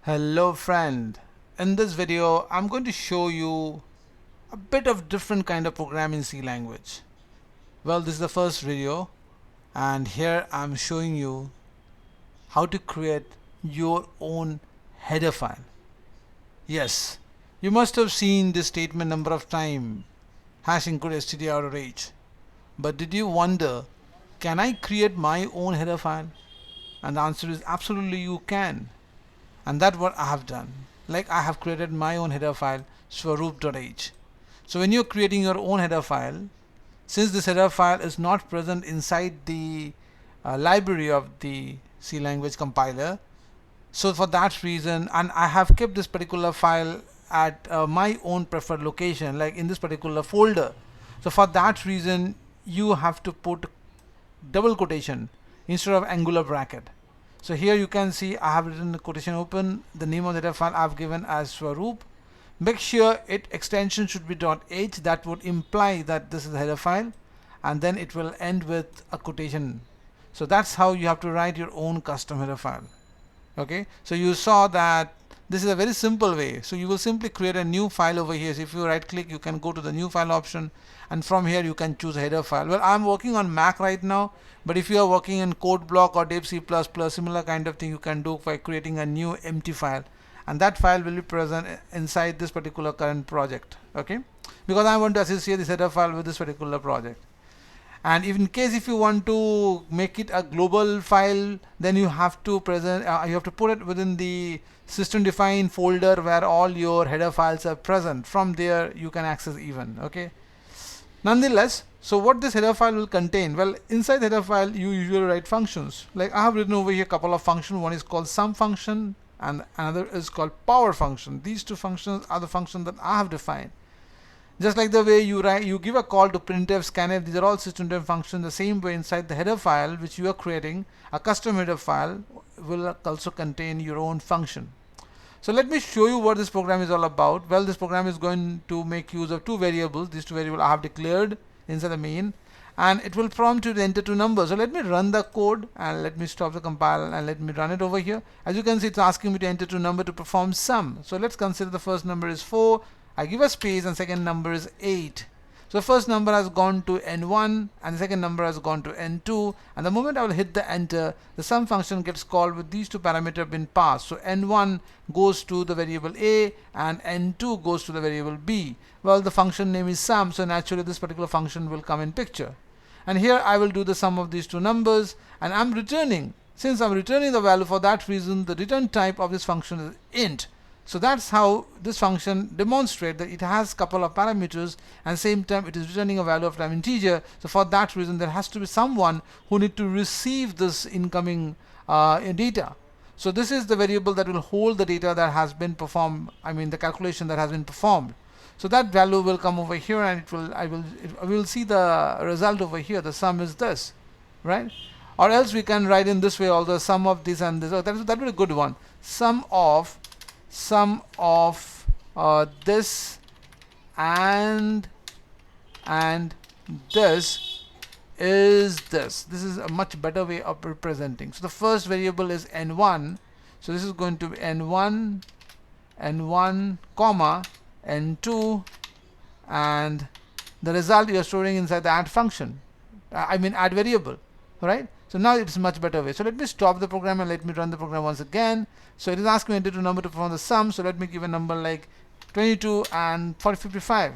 Hello friend, in this video I'm going to show you a bit of different kind of programming C language. Well, this is the first video and here I'm showing you how to create your own header file. Yes, you must have seen this statement number of times, hash include std out of h. But did you wonder, can I create my own header file? And the answer is absolutely you can. And that's what I have done. Like I have created my own header file swaroop.h. So when you're creating your own header file, since this header file is not present inside the library of the C language compiler, so for that reason, and I have kept this particular file at my own preferred location, like in this particular folder. So for that reason, you have to put double quotation instead of angular bracket. So here you can see I have written the quotation open, the name of the header file I have given as Swaroop. Make sure it extension should be .h, that would imply that this is the header file, and then it will end with a quotation. So that's how you have to write your own custom header file. Okay, so you saw that this is a very simple way. So you will simply create a new file over here. So if you right click, you can go to the new file option, and from here you can choose a header file. Well, I'm working on Mac right now, but if you are working in code block or dev C++, similar kind of thing you can do by creating a new empty file, and that file will be present inside this particular current project. Okay, because I want to associate this header file with this particular project. And if in case if you want to make it a global file, then you have to put it within the system defined folder where all your header files are present. From there you can access even. Okay, nonetheless, so what this header file will contain? Well, inside the header file you usually write functions. Like I have written over here a couple of functions. One is called sum function and another is called power function. These two functions are the functions that I have defined. Just like the way you give a call to printf, scanf, these are all system defined functions. The same way inside the header file which you are creating, a custom header file will also contain your own function. So let me show you what this program is all about. Well, this program is going to make use of two variables. These two variables I have declared inside the main, and it will prompt you to enter two numbers. So let me run the code and let me stop the compile and let me run it over here. As you can see, it's asking me to enter two numbers to perform sum. So let's consider the first number is 4. I give a space and second number is 8. So the first number has gone to n1 and the second number has gone to n2, and the moment I will hit the enter, the sum function gets called with these two parameters been passed. So n1 goes to the variable a and n2 goes to the variable b. Well, the function name is sum, so naturally this particular function will come in picture. And here I will do the sum of these two numbers, and I'm returning. Since I'm returning the value, for that reason the return type of this function is int. So that's how this function demonstrates that it has a couple of parameters and same time it is returning a value of time integer. So for that reason there has to be someone who need to receive this incoming data. So this is the variable that will hold the data that has been performed, the calculation that has been performed. So that value will come over here, and I will see the result over here. The sum is this, right? Or else we can write in this way, although sum of this and this. Oh, that would be a good one. Sum of this and this is this. This is a much better way of representing. So the first variable is n1. So this is going to be n1, comma n2, and the result you are storing inside the add function. Add variable, right? So now it's much better way. So let me stop the program and let me run the program once again. So it is asking me to enter two number to perform the sum. So let me give a number like 22 and 55.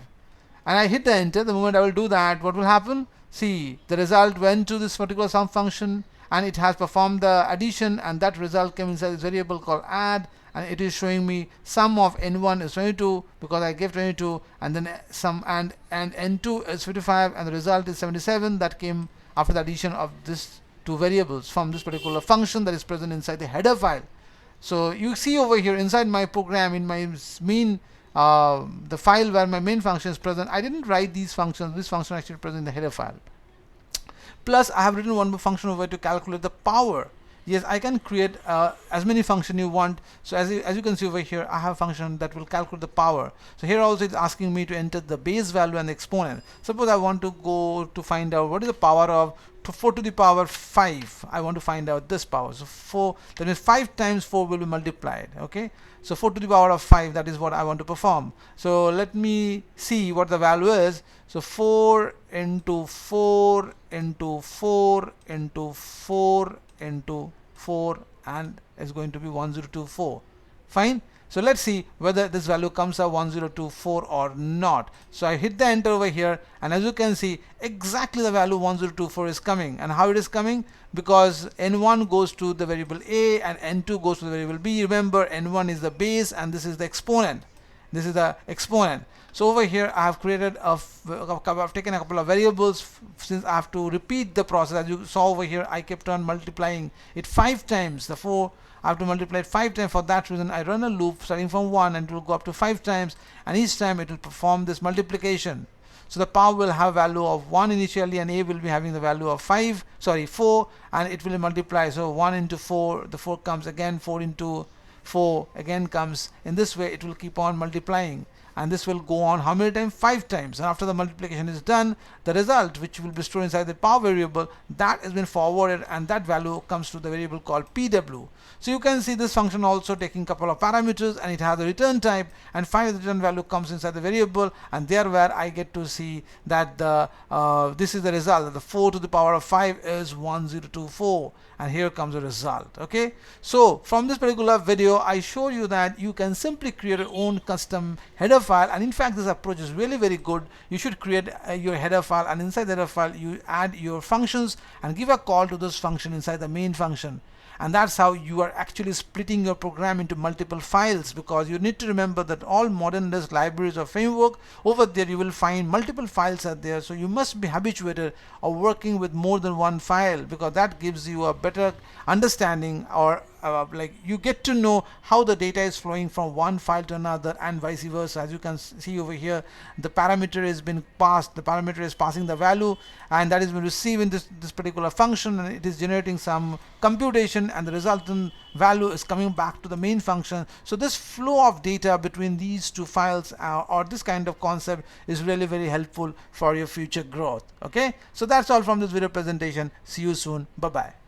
And I hit the enter. The moment I will do that, what will happen? See, the result went to this particular sum function and it has performed the addition, and that result came inside this variable called add, and it is showing me sum of n1 is 22 because I gave 22, and then sum and n2 is 55, and the result is 77 that came after the addition of this two variables from this particular function that is present inside the header file. So you see over here inside my program, in my main the file where my main function is present, I didn't write these functions. This function actually present in the header file. Plus I have written one more function over to calculate the power. yes, I can create as many function you want. So as you can see over here, I have a function that will calculate the power. So here also it's asking me to enter the base value and the exponent. Suppose I want to go to find out what is the power of 4 to the power 5. I want to find out this power. So 4, that means 5 times 4 will be multiplied. Okay, so 4 to the power of 5, that is what I want to perform. So let me see what the value is. So 4 into 4 into 4 into 4 into 4, and it's going to be 1024. Fine. So let's see whether this value comes out 1024 or not. So I hit the enter over here, and as you can see, exactly the value 1024 is coming. And how it is coming? Because n1 goes to the variable a and n2 goes to the variable b. Remember, n1 is the base and this is the exponent. This is the exponent. So over here I have created I've taken a couple of variables, since I have to repeat the process. As you saw over here, I kept on multiplying it 5 times. The 4 I have to multiply it 5 times. For that reason I run a loop starting from 1, and it will go up to 5 times, and each time it will perform this multiplication. So the power will have value of 1 initially, and a will be having the value of 4, and it will multiply. So 1 into 4, the 4 comes again, 4 into 4 again comes. In this way it will keep on multiplying, and this will go on how many times? 5 times. And after the multiplication is done, the result, which will be stored inside the power variable, that has been forwarded, and that value comes to the variable called pw. So you can see this function also taking a couple of parameters, and it has a return type, and finally the return value comes inside the variable, and there where I get to see that the this is the result. The 4 to the power of 5 is 1024, and here comes the result. Okay, so from this particular video I show you that you can simply create your own custom header file, and in fact this approach is really very good. You should create your header file, and inside the header file you add your functions and give a call to this function inside the main function. And that's how you are actually splitting your program into multiple files, because you need to remember that all modern Rust libraries or framework, over there you will find multiple files are there. So you must be habituated of working with more than one file, because that gives you a better understanding, or like you get to know how the data is flowing from one file to another, and vice versa. As you can see over here, the parameter has been passed, the parameter is passing the value, and that is been received in this particular function, and it is generating some computation, and the resultant value is coming back to the main function. So this flow of data between these two files, or this kind of concept, is really very helpful for your future growth. Okay, so that's all from this video presentation. See you soon. Bye bye.